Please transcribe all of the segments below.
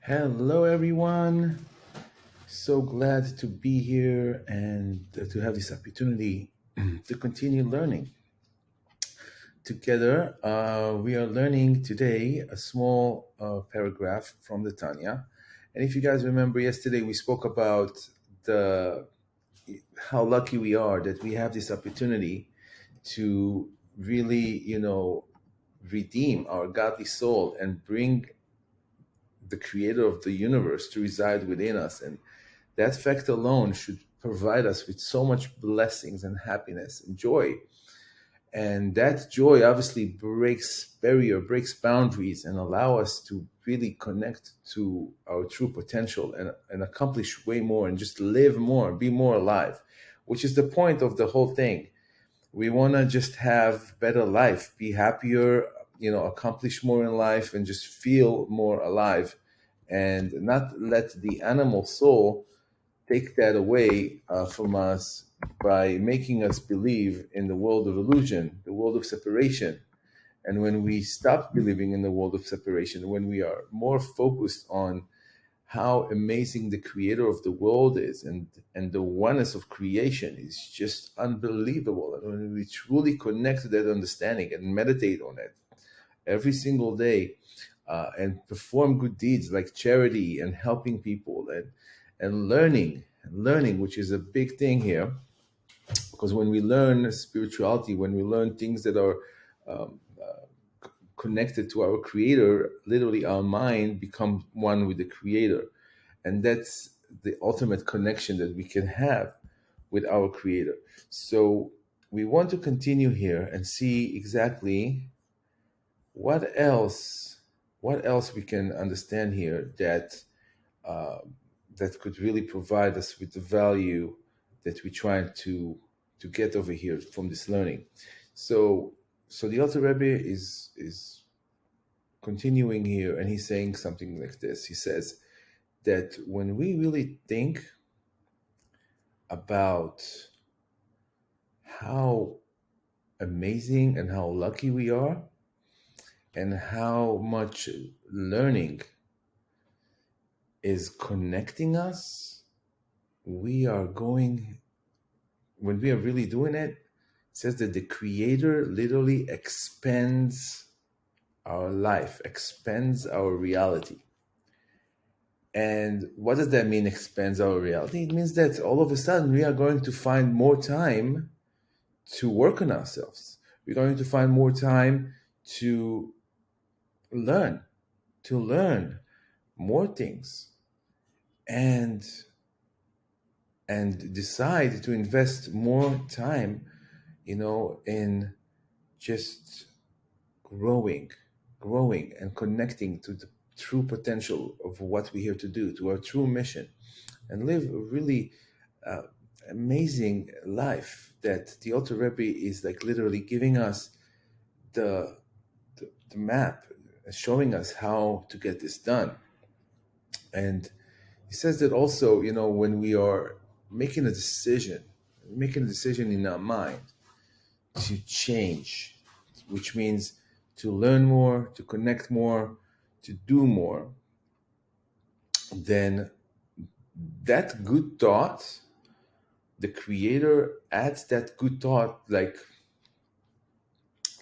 Hello, everyone. So glad to be here and to have this opportunity to continue learning. Together, we are learning today a small paragraph from the Tanya. And if you guys remember, yesterday we spoke about the how lucky we are that we have this opportunity to really, redeem our godly soul and bring the creator of the universe to reside within us. And that fact alone should provide us with so much blessings and happiness and joy. And that joy obviously breaks boundaries, and allow us to really connect to our true potential and accomplish way more and just live more, be more alive, which is the point of the whole thing. We want to just have better life, be happier, accomplish more in life and just feel more alive, and not let the animal soul take that away from us by making us believe in the world of illusion, the world of separation. And when we stop believing in the world of separation, when we are more focused on how amazing the creator of the world is, and the oneness of creation is just unbelievable. And when we truly connect to that understanding and meditate on it every single day, and perform good deeds like charity and helping people, and learning, which is a big thing here, because when we learn spirituality, when we learn things that are um, connected to our creator, literally our mind becomes one with the creator. And that's the ultimate connection that we can have with our creator. So we want to continue here and see exactly what else we can understand here uh, that could really provide us with the value that we're trying to get over here from this learning. So the Alter Rebbe is continuing here, and he's saying something like this. He says that when we really think about how amazing and how lucky we are, and how much learning is connecting us, we are going, when we are really doing it, it says that the creator literally expands our life, expands our reality. And what does that mean, expands our reality? It means that all of a sudden we are going to find more time to work on ourselves. We're going to find more time to learn, to learn more things, and decide to invest more time, in just growing, and connecting to the true potential of what we're here to do, to our true mission, and live a really uh, amazing life that the Alter Rebbe is like literally giving us the, the map, showing us how to get this done. And he says that also, when we are making a decision in our mind to change, which means to learn more, to connect more, to do more, then that good thought, the creator adds that good thought like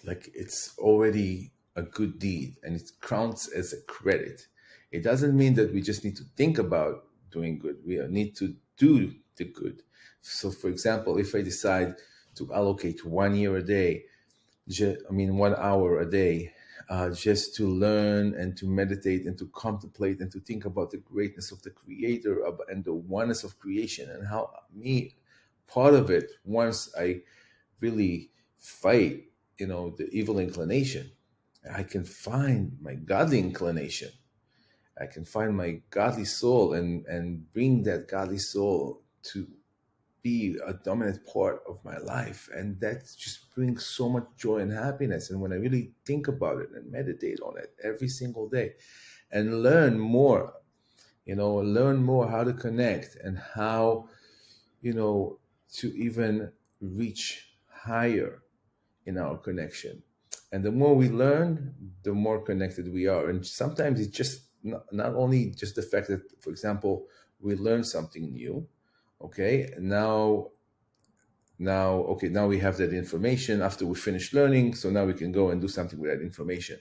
it's already a good deed, and it counts as a credit. It doesn't mean that we just need to think about doing good. We need to do the good. So, for example, if I decide to allocate 1 year a day, 1 hour a day, just to learn and to meditate and to contemplate and to think about the greatness of the Creator, and the oneness of creation, and how me, part of it, once I really fight, the evil inclination, I can find my godly inclination. I can find my godly soul, and bring that godly soul to be a dominant part of my life. And that just brings so much joy and happiness. And when I really think about it and meditate on it every single day and learn more, learn more how to connect, and how, to even reach higher in our connection. And the more we learn, the more connected we are. And sometimes it just not only just the fact that, for example, we learn something new. Okay, now we have that information after we finish learning, so now we can go and do something with that information.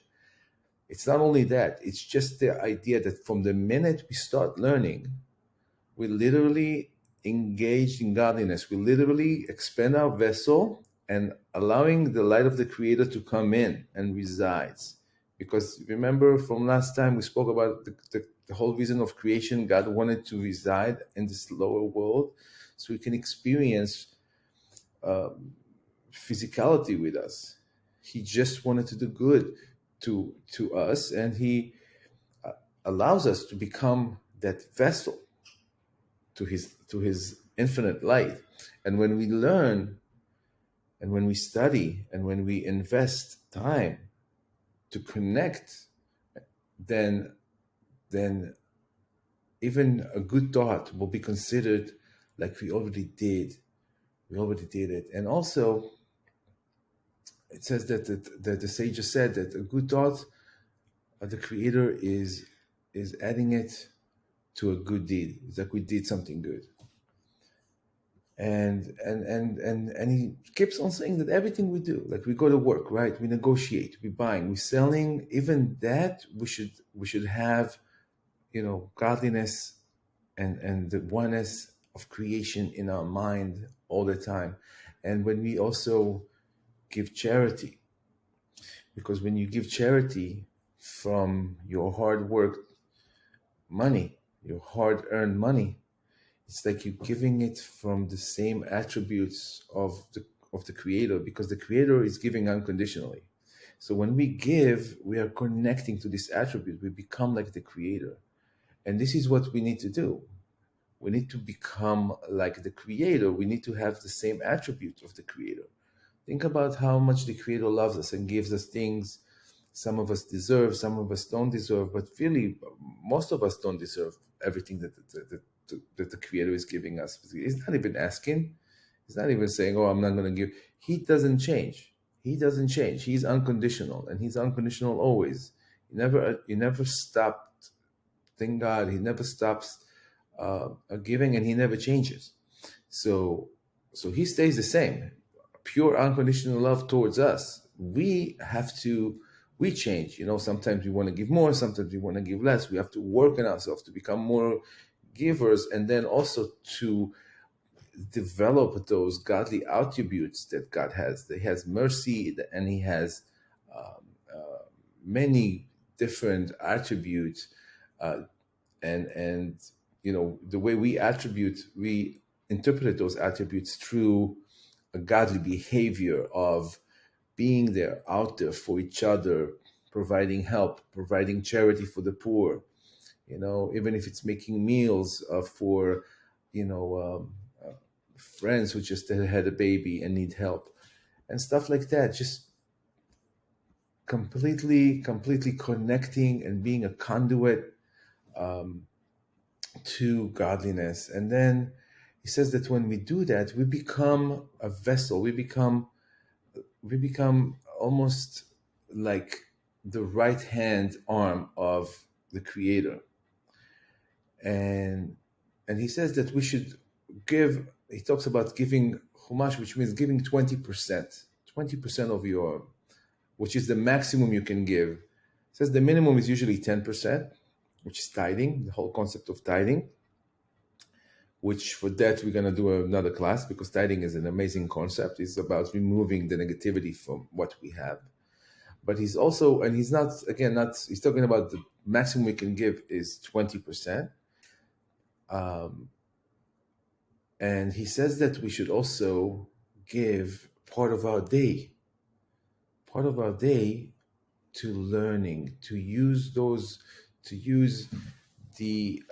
It's not only that, it's just the idea that from the minute we start learning, we literally engage in godliness. We literally expand our vessel and allowing the light of the Creator to come in and resides. Because remember from last time we spoke about the whole reason of creation. God wanted to reside in this lower world so we can experience physicality with us. He just wanted to do good to us, and he allows us to become that vessel to his infinite light. And when we learn and when we study and when we invest time to connect, then even a good thought will be considered like we already did. We already did it. And also it says that the sages said that a good thought, the Creator is adding it to a good deed. It's like we did something good. And he keeps on saying that everything we do, like we go to work, right? We negotiate, we buying, we selling, even that we should have, godliness and the oneness of creation in our mind all the time. And when we also give charity, because when you give charity from your hard work money, your hard earned money, it's like you're giving it from the same attributes of the Creator, because the Creator is giving unconditionally. So when we give, we are connecting to this attribute. We become like the Creator. And this is what we need to do. We need to become like the Creator. We need to have the same attribute of the Creator. Think about how much the Creator loves us and gives us things some of us deserve, some of us don't deserve, but really most of us don't deserve everything that the Creator is giving us. He's not even asking. He's not even saying, "Oh, I'm not going to give." He doesn't change. He doesn't change. He's unconditional, and he's unconditional always. He never stopped. Thank God, he never stops giving, and he never changes. So he stays the same. Pure unconditional love towards us. We change. Sometimes we want to give more, sometimes we want to give less. We have to work on ourselves to become more givers, and then also to develop those godly attributes that God has. He has mercy, and he has many different attributes, and the way we interpret those attributes through a godly behavior of being there, out there for each other, providing help, providing charity for the poor, even if it's making meals for, friends who just had a baby and need help and stuff like that. Just completely connecting and being a conduit to godliness. And then he says that when we do that, we become a vessel. We become almost like the right hand arm of the Creator. And he says that we should give. He talks about giving chumash, which means giving 20% of your, which is the maximum you can give. He says the minimum is usually 10%, which is tithing, the whole concept of tithing, which for that we're going to do another class, because tithing is an amazing concept. It's about removing the negativity from what we have. But he's also, and he's not, again, he's talking about the maximum we can give is 20%. And he says that we should also give part of our day to learning, to use the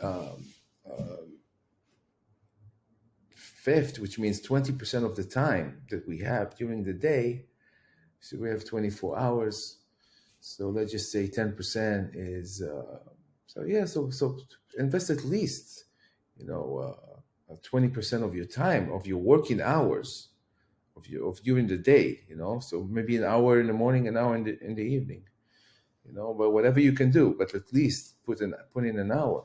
fifth, which means 20% of the time that we have during the day. So we have 24 hours. So let's just say 10% is, so invest at least, 20% of your time, of your working hours, of during the day, so maybe an hour in the morning, an hour in the evening. but whatever you can do, but at least put in an hour.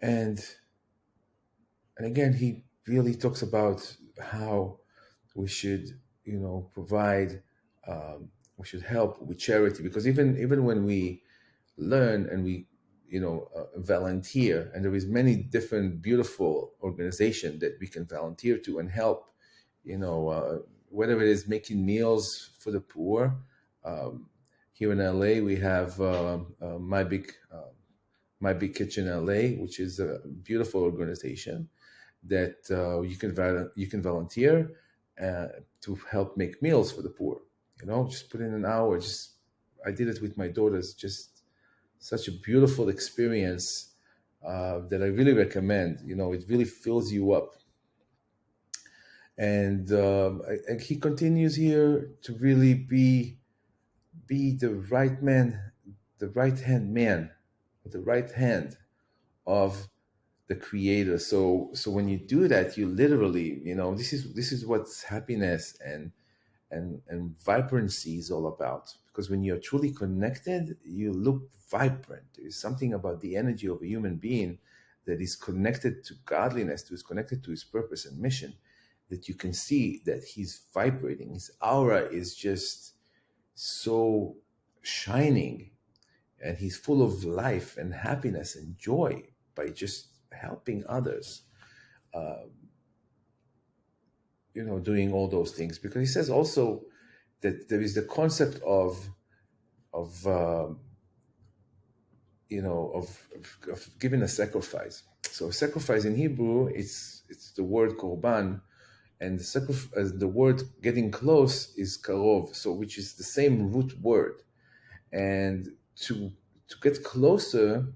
And again, he really talks about how we should, provide, we should help with charity, because even when we learn and we, volunteer, and there is many different beautiful organizations that we can volunteer to and help, whether it is making meals for the poor. Um, Here in LA, we have My Big Kitchen LA, which is a beautiful organization that you can volunteer uh, to help make meals for the poor. Just put in an hour. Just I did it with my daughters. Just such a beautiful experience that I really recommend. It really fills you up. And he continues here to really be the right man, the right hand man, the right hand of the creator. So when you do that, you literally, this is what happiness and vibrancy is all about. Because when you're truly connected, you look vibrant. There is something about the energy of a human being that is connected to godliness, to is connected to his purpose and mission, that you can see that he's vibrating. His aura is just so shining, and he's full of life and happiness and joy by just helping others, uh, doing all those things. Because he says also that there is the concept of of giving a sacrifice. So sacrifice in Hebrew, it's the word korban, and the word getting close is karov, so which is the same root word. And to get closer,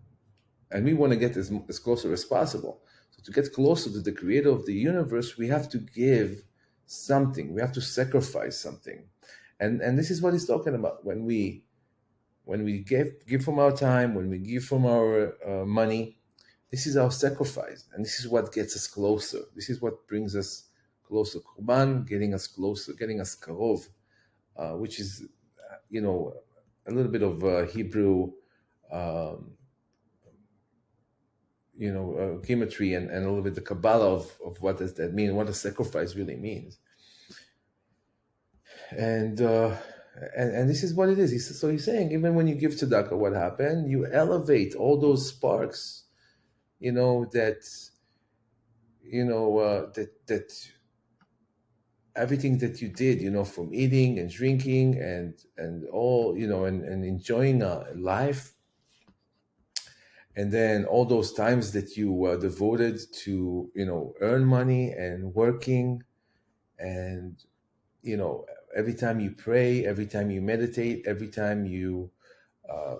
and we want to get as closer as possible. So to get closer to the creator of the universe, we have to give something. We have to sacrifice something. And this is what he's talking about. When we give from our time, when we give from our money, this is our sacrifice, and this is what gets us closer. This is what brings us closer. Kurban, getting us closer, getting us karov, which is, a little bit of Hebrew, um, chemistry, and a little bit the Kabbalah of what does that mean, what a sacrifice really means. And and this is what it is. So he's saying, even when you give tzedakah, what happened? You elevate all those sparks, that that everything that you did, from eating and drinking and all, and enjoying life, and then all those times that you were devoted to, earn money and working, and every time you pray, every time you meditate, every time you uh,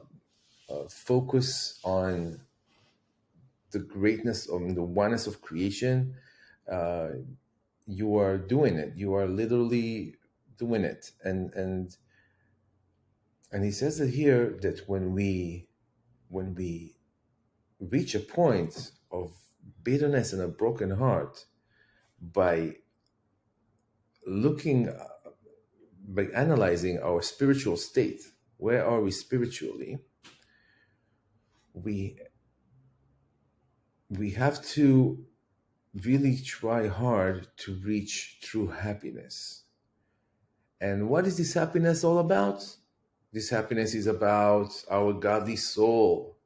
focus on the greatness of the oneness of creation, uh, you are doing it. You are literally doing it. And he says that here, that when we reach a point of bitterness and a broken heart, by looking, by analyzing our spiritual state, where are we spiritually, we we have to really try hard to reach true happiness. And what is this happiness all about? This happiness is about our godly soul,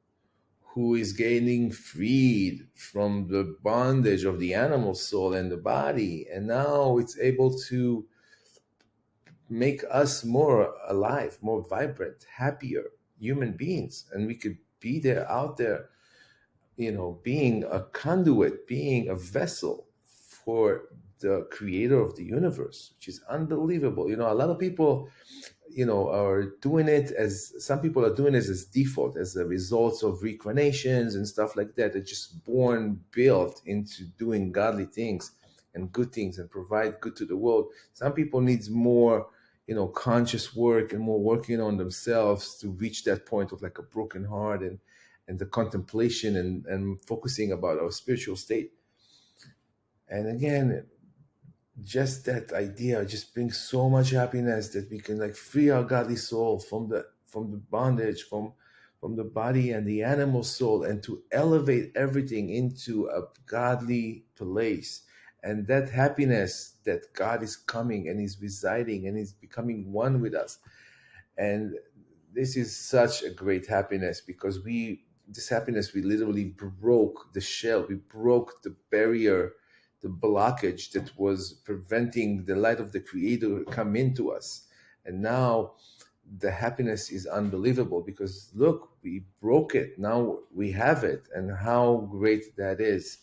who is gaining freed from the bondage of the animal soul and the body, and now it's able to make us more alive, more vibrant, happier human beings. And we could be there, out there, being a conduit, being a vessel for the creator of the universe, which is unbelievable. A lot of people, are doing it as, some people are doing it as default, as a result of reincarnations and stuff like that. They're just born, built into doing godly things and good things and provide good to the world. Some people needs more, conscious work and more working on themselves to reach that point of like a broken heart, and the contemplation and focusing about our spiritual state. And again, just that idea just brings so much happiness, that we can like free our godly soul from the the bondage, from the body and the animal soul, and to elevate everything into a godly place. And that happiness that God is coming and is residing and is becoming one with us. And this is such a great happiness, because this happiness, we literally broke the shell, we broke the barrier, the blockage that was preventing the light of the Creator come into us. And now the happiness is unbelievable, because look, we broke it, now we have it, and how great that is.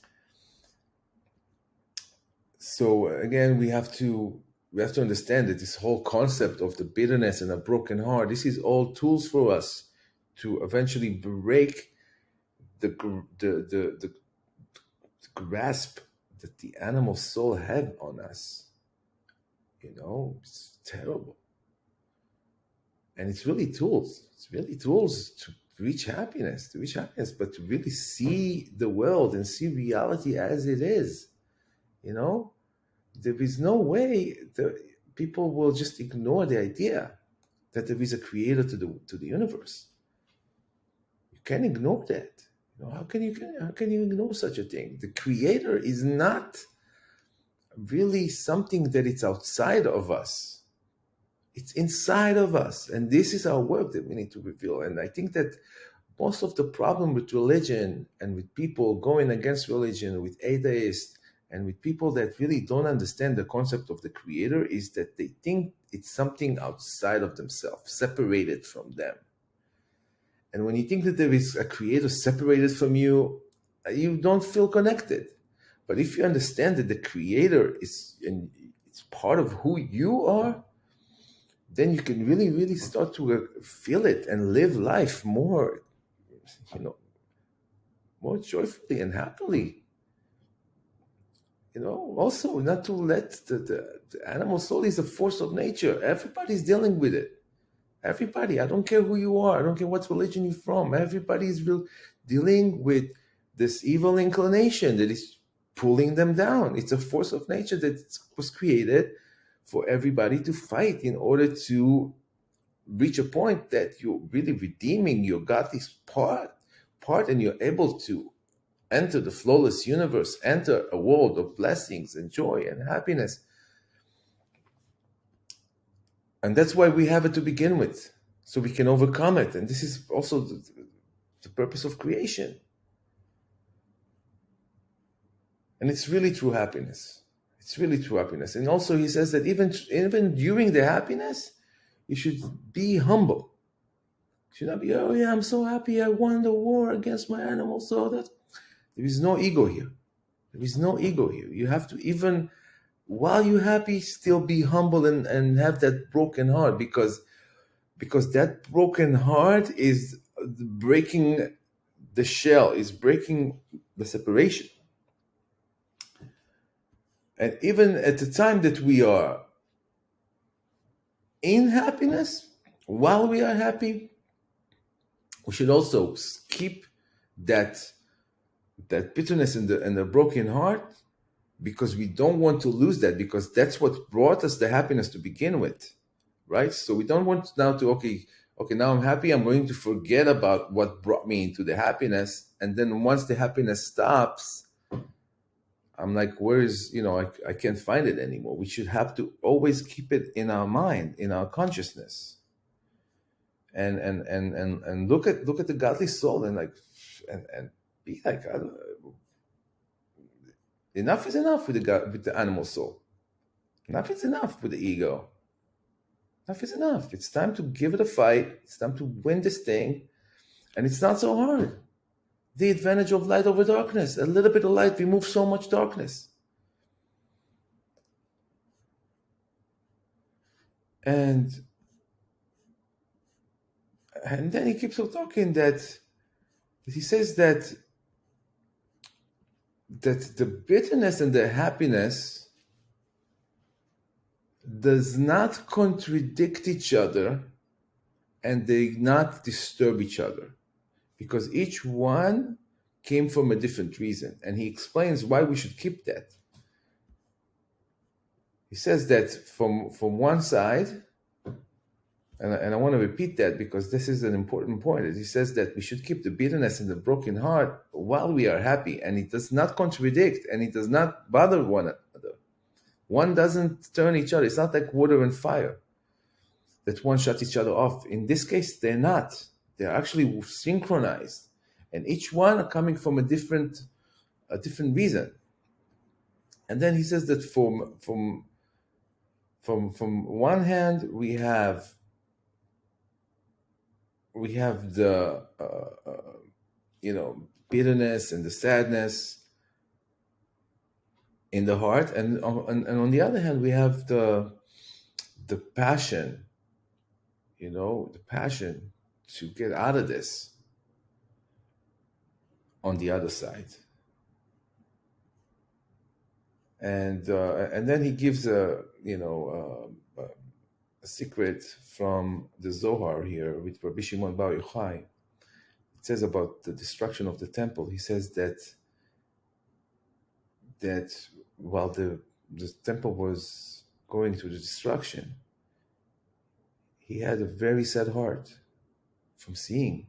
So again, we have to understand that this whole concept of the bitterness and a broken heart, this is all tools for us to eventually break the grasp that the animal soul had on us. It's terrible. And it's really tools. It's really tools to reach happiness, but to really see the world and see reality as it is. There is no way that people will just ignore the idea that there is a creator to the universe. You can't ignore that. How can you ignore such a thing? The creator is not really something that it's outside of us. It's inside of us. And this is our work that we need to reveal. And I think that most of the problem with religion and with people going against religion, with atheists, and with people that really don't understand the concept of the creator, is that they think it's something outside of themselves, separated from them. And when you think that there is a creator separated from you, you don't feel connected. But if you understand that the creator is, and it's part of who you are, then you can really, really start to feel it and live life more, more joyfully and happily. Also not to let the animal soul is a force of nature. Everybody's dealing with it. Everybody. I don't care who you are. I don't care what religion you're from. Everybody is dealing with this evil inclination that is pulling them down. It's a force of nature that was created for everybody to fight in order to reach a point that you're really redeeming your godly part, and you're able to enter the flawless universe, enter a world of blessings and joy and happiness. And that's why we have it to begin with, so we can overcome it. And this is also the purpose of creation. And it's really true happiness. It's really true happiness. And also he says that even during the happiness, you should be humble. You should not be, oh yeah, I'm so happy I won the war against my animal. So that there is no ego here. There is no ego here. You have to, even while you're happy, still be humble and have that broken heart, because that broken heart is breaking the shell, is breaking the separation. And even at the time that we are in happiness, while we are happy, we should also keep that bitterness and the broken heart, because we don't want to lose that, because that's what brought us the happiness to begin with, right? So we don't want now to, okay, now I'm happy, I'm going to forget about what brought me into the happiness. And then once the happiness stops, I'm like, where is, I can't find it anymore. We should have to always keep it in our mind, in our consciousness, and look at the godly soul, and be like, enough is enough with the animal soul. Enough is enough with the ego. Enough is enough. It's time to give it a fight. It's time to win this thing. And it's not so hard. The advantage of light over darkness. A little bit of light removes so much darkness. And then he keeps on talking that he says that the bitterness and the happiness does not contradict each other, and they not disturb each other, because each one came from a different reason. And he explains why we should keep that. He says that from one side, And I want to repeat that because this is an important point. He says that we should keep the bitterness and the broken heart while we are happy, and it does not contradict and it does not bother one another. One doesn't turn each other. It's not like water and fire that one shuts each other off. In this case, they're not. They're actually synchronized, and each one are coming from a different reason. And then he says that from one hand we have the bitterness and the sadness in the heart, and on the other hand we have the passion, the passion to get out of this on the other side. And then he gives a secret from the Zohar here with Rabbi Shimon Bar Yochai. It says about the destruction of the temple. He says that while the temple was going through the destruction, he had a very sad heart from seeing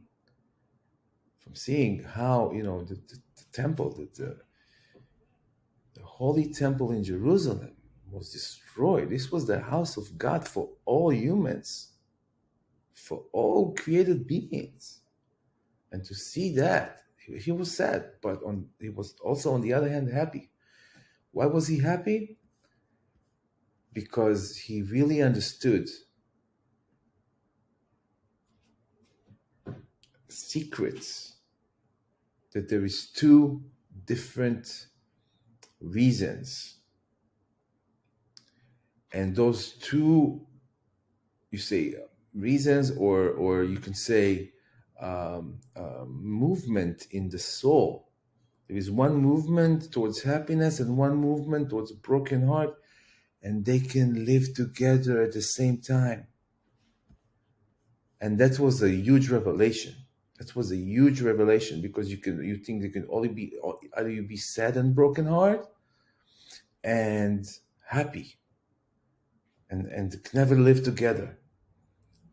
how the temple, the holy temple in Jerusalem was destroyed. This was the house of God for all humans, for all created beings. And to see that, he was sad, but he was also, on the other hand, happy. Why was he happy? Because he really understood secrets, that there is two different reasons, and those two, you say, reasons, or you can say movement in the soul. There is one movement towards happiness and one movement towards a broken heart, and they can live together at the same time. And that was a huge revelation. Because you think you can only be, either you be sad and broken heart and happy, and never live together.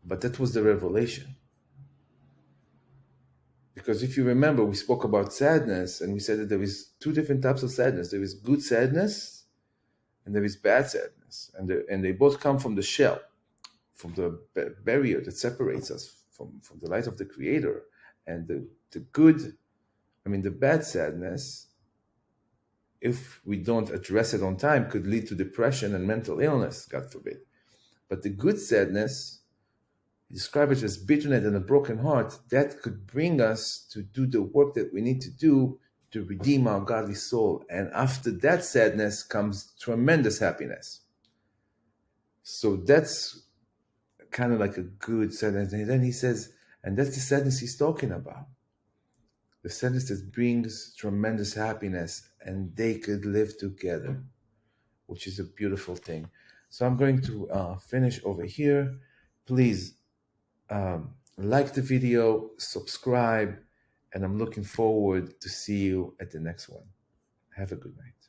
But that was the revelation. Because if you remember, we spoke about sadness, and we said that there is two different types of sadness. There is good sadness, and there is bad sadness, and they both come from the shell, from the barrier that separates us from the light of the Creator. And the bad sadness, if we don't address it on time, could lead to depression and mental illness, God forbid. But the good sadness, describe it as bitterness and a broken heart, that could bring us to do the work that we need to do to redeem our godly soul. And after that sadness comes tremendous happiness. So that's kind of like a good sadness. And then he says, and that's the sadness he's talking about. The sadness that brings tremendous happiness, and they could live together, which is a beautiful thing. So I'm going to finish over here. Please like the video, subscribe, and I'm looking forward to see you at the next one. Have a good night.